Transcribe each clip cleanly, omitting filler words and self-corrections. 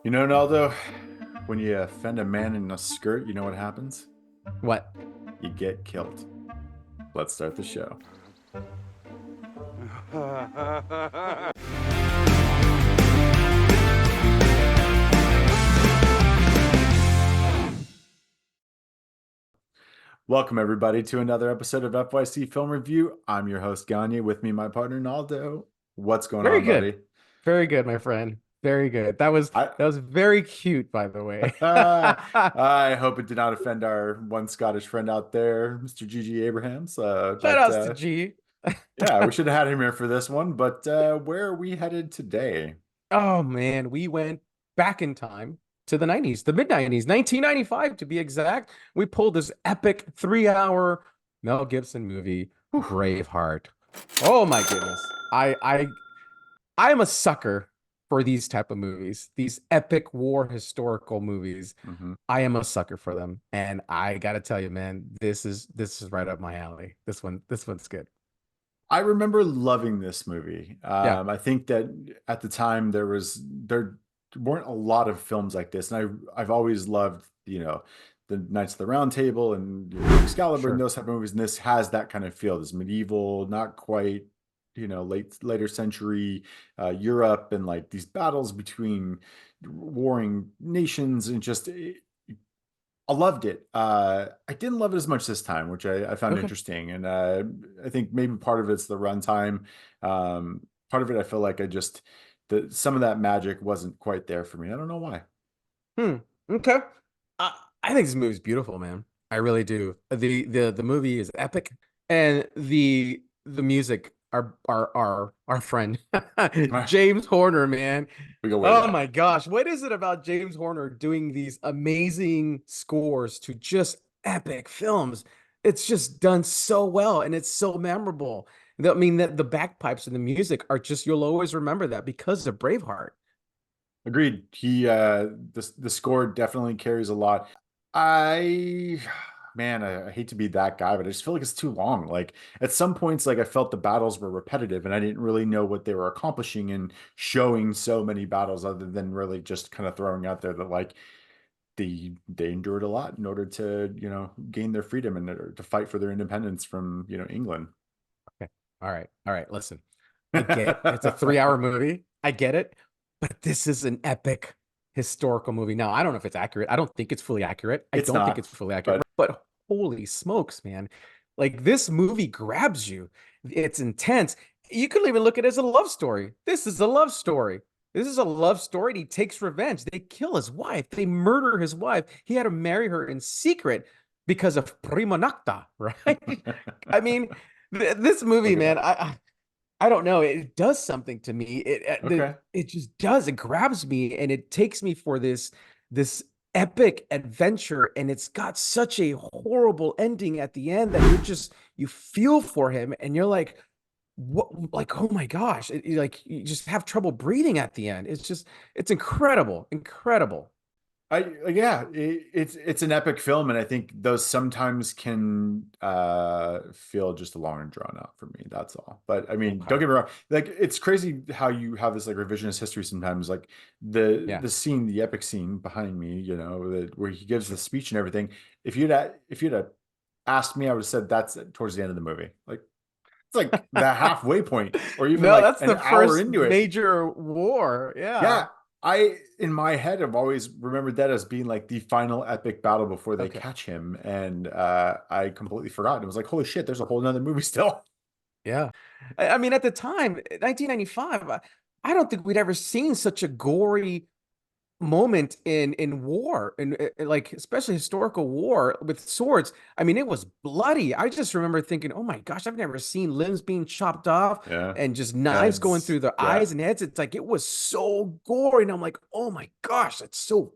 You know, Naldo, when you offend a man in a skirt, you know what happens? What? You get killed. Let's start the show. Welcome, everybody, to another episode of FYC Film Review. I'm your host, Gagne. With me, my partner, Naldo. What's going Very on, good. buddy? Very good, my friend. Very good. That was I that was very cute, by the way. I hope it did not offend our one Scottish friend out there, Mr. G.G. Abrahams. Shout outs to G. Yeah, we should have had him here for this one. But where are we headed today? Oh man, we went back in time to the 90s, the mid 90s, 1995 to be exact. We pulled this epic 3 hour Mel Gibson movie, Braveheart. Oh my goodness. I'm a sucker for these type of movies, these epic war historical movies. Mhm. I am a sucker for them, and I gotta tell you, man, this is right up my alley. This one's good. I remember loving this movie. Yeah, I think that at the time there weren't a lot of films like this, and I've always loved the Knights of the Round Table and Excalibur and sure. those type of movies. And this has that kind of feel, this medieval, not quite later century Europe, and like these battles between warring nations, and just I loved it. I didn't love it as much this time, which I found Okay. interesting. And I think maybe part of it's the runtime. Part of it, I feel like some of that magic wasn't quite there for me. I don't know why. Hmm. Okay. I think this movie's beautiful, man. I really do. The movie is epic, and the music, our friend James Horner, man. We go way Oh back. my gosh, what is it about James Horner doing these amazing scores to just epic films? It's just done so well, and it's so memorable. I mean, that the bagpipes and the music are just, you'll always remember that because of Braveheart. Agreed. The score definitely carries a lot. I man, I hate to be that guy, but I just feel like it's too long. Like at some points, like I felt the battles were repetitive and I didn't really know what they were accomplishing in showing so many battles, other than really just kind of throwing out there that like they endured a lot in order to, gain their freedom and to fight for their independence from, England. Okay. All right. Listen, I get it's a 3 hour movie. I get it, but this is an epic historical movie. Now, I don't know if it's accurate. I don't think it's fully accurate. I It's don't think it's not, fully accurate, but but holy smokes, man. Like this movie grabs you. It's intense. You could even look at it as a love story. This is a love story. This is a love story, and he takes revenge. They kill his wife. They murder his wife. He had to marry her in secret because of prima nocta, right? I mean, this look movie, it man, up. I don't know. It does something to me. Okay. It just does. It grabs me and it takes me for this epic adventure. And it's got such a horrible ending at the end that you feel for him and you're like, what? Like, oh my gosh! Like you just have trouble breathing at the end. It's incredible, incredible. Yeah, it's an epic film, and I think those sometimes can feel just long and drawn out for me. That's all. But I mean, don't Okay. get me wrong. Like it's crazy how you have this like revisionist history sometimes. Like the Yeah. the scene, the epic scene behind me, where he gives the speech and everything. If you'd have asked me, I would have said that's towards the end of the movie. Like it's like the halfway point, or even No, like that's an the hour first into it. major war. Yeah. Yeah, in my head have always remembered that as being like the final epic battle before they Okay. catch him, and I completely forgot. It was like, holy shit, there's a whole nother movie still. Yeah. I mean, at the time, 1995, I don't think we'd ever seen such a gory moment in war and like especially historical war with swords. I mean, it was bloody. I just remember thinking, "Oh my gosh, I've never seen limbs being chopped off Yeah, and just knives going heads. through the Yeah, eyes and heads." It's like it was so gory, and I'm like, "Oh my gosh, that's so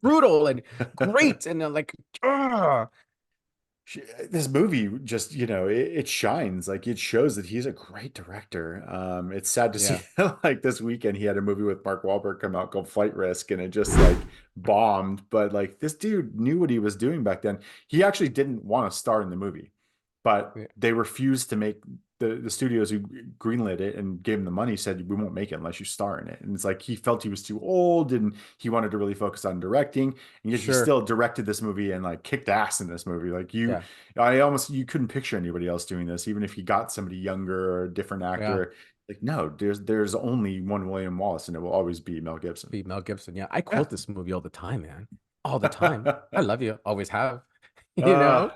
brutal and great." And I'm like, "Ugh." this movie just it shines. Like it shows that he's a great director. It's sad to see Yeah. like this weekend he had a movie with Mark Wahlberg come out called Flight Risk, and it just like bombed. But like this dude knew what he was doing back then. He actually didn't want to star in the movie, but Yeah. they refused to make the studios who greenlit it and gave him the money said we won't make it unless you star in it. And it's like he felt he was too old and he wanted to really focus on directing, and yet he Sure. still directed this movie and like kicked ass in this movie. Like Yeah. I almost you couldn't picture anybody else doing this, even if he got somebody younger or a different Yeah. actor. Like no, there's only one William Wallace, and it will always be Mel Gibson. Be Mel Gibson. Yeah. I quote Yeah. this movie all the time, man. All the time. I love you. Always have. You uh know?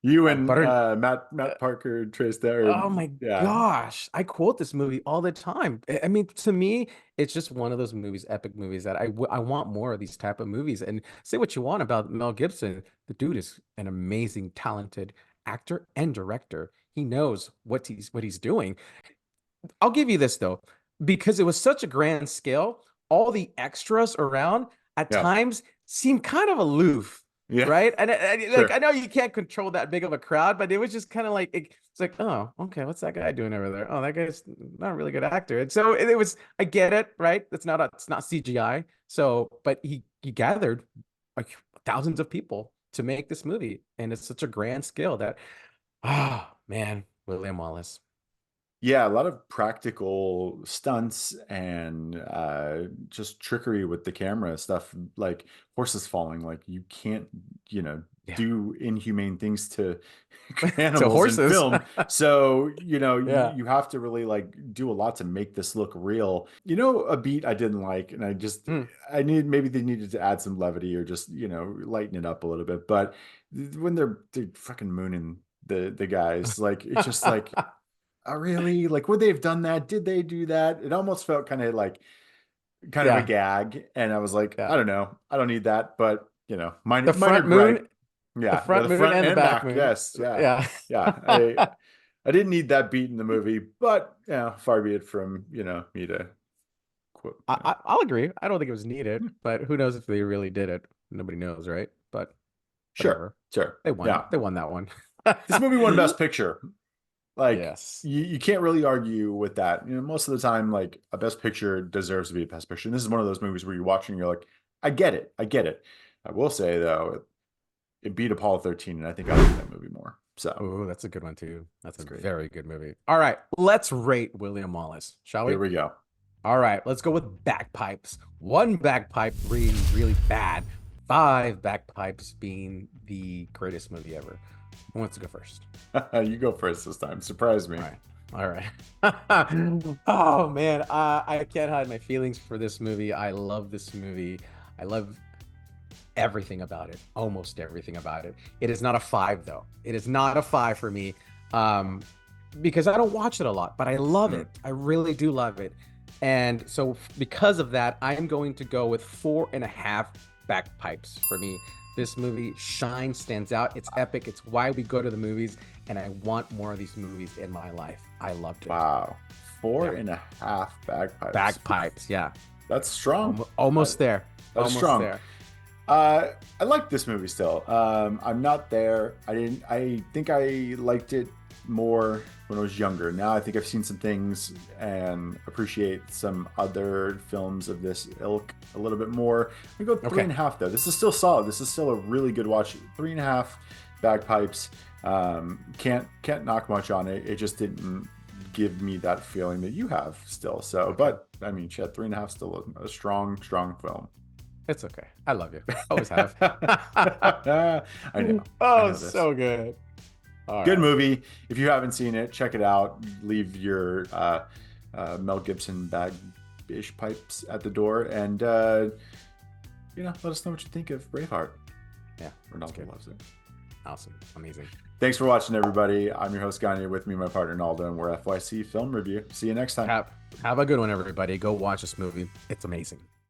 you and Butter. Matt Parker traced there, Oh and my yeah. gosh. I quote this movie all the time. I mean, to me, it's just one of those movies, epic movies that I want more of these type of movies. And say what you want about Mel Gibson. The dude is an amazing, talented actor and director. He knows what he's doing. I'll give you this though, because it was such a grand scale, all the extras around at Yeah. times seemed kind of aloof, Yeah. right? And like I Sure. know you can't control that big of a crowd, but it was just kind of like it's like, oh, okay, what's that guy doing over there? Oh, that guy's not a really good actor. And so it was, I get it, right? It's not CGI. So, but he gathered like thousands of people to make this movie, and it's such a grand scale that, oh man, William Wallace. Yeah, a lot of practical stunts and just trickery with the camera stuff, like horses falling. Like you can't, you know, Yeah. do inhumane things to To animals in horses. film. So, Yeah. you have to really like do a lot to make this look real. You know, a beat I didn't like, and Hmm. I need maybe they needed to add some levity or just, lighten it up a little bit. But when they're fucking mooning the guys, like it's just like, oh, really? Like, would they have done that? Did they do that? It almost felt kind of a Yeah. gag, and I was like, I Yeah. don't know, I don't need that, but The minor front moon, gripe. the Yeah, front the moon front and the and back back. moon. Yes, yeah, Yeah. yeah. I didn't need that beat in the movie, but far be it from me to quote. I'll agree. I don't think it was needed, Hmm, but who knows if they really did it? Nobody knows, right? But sure, whatever. sure, They won. yeah. They won that one. This movie won Best Picture. Like Yes. you can't really argue with that. Most of the time, like a best picture deserves to be a best picture. And this is one of those movies where you're watching and you're like, I get it. I get it. I will say though, it beat Apollo 13, and I think I like that movie more. So Oh, that's a good one too. That's that's a great. very good movie. All right, let's rate William Wallace, shall Here we? we go. All right, let's go with bagpipes. One bagpipe being really bad, five bagpipes being the greatest movie ever. Who wants to go first? You go first this time. Surprise me. All right. All right. Oh man, I can't hide my feelings for this movie. I love this movie. I love everything about it, almost everything about it. It is not a five though. It is not a five for me, um, because I don't watch it a lot, but I love Hmm. it. I really do love it, and so because of that, I'm going to go with 4.5 bagpipes for me. This movie shines, stands out. It's epic. It's why we go to the movies, and I want more of these movies in my life. I loved it. Wow. Four Yeah, and a half bagpipes. bagpipes. Yeah, That's strong. Uh, almost there. that's Almost strong. there. I like this movie still. I'm not there. I think I liked it more when I was younger. Now I think I've seen some things and appreciate some other films of this ilk a little bit more. We go three Okay. and a half though. This is still solid. This is still a really good watch. Three and a half bagpipes. Can't knock much on it. It just didn't give me that feeling that you have still. So, Okay. but I mean, Chad, three and a half still a strong film. It's okay. I love you. Always have. I know. I Oh, know this. so good. All Good right. movie. If you haven't seen it, check it out. Leave your Mel Gibson bag-ish pipes at the door, and let us know what you think of Braveheart. Yeah, that's Ronaldo good. loves it. Awesome. Amazing. Thanks for watching, everybody. I'm your host, Gagne. With me, my partner, Naldo, and we're FYC Film Review. See you next time. Have a good one, everybody. Go watch this movie. It's amazing.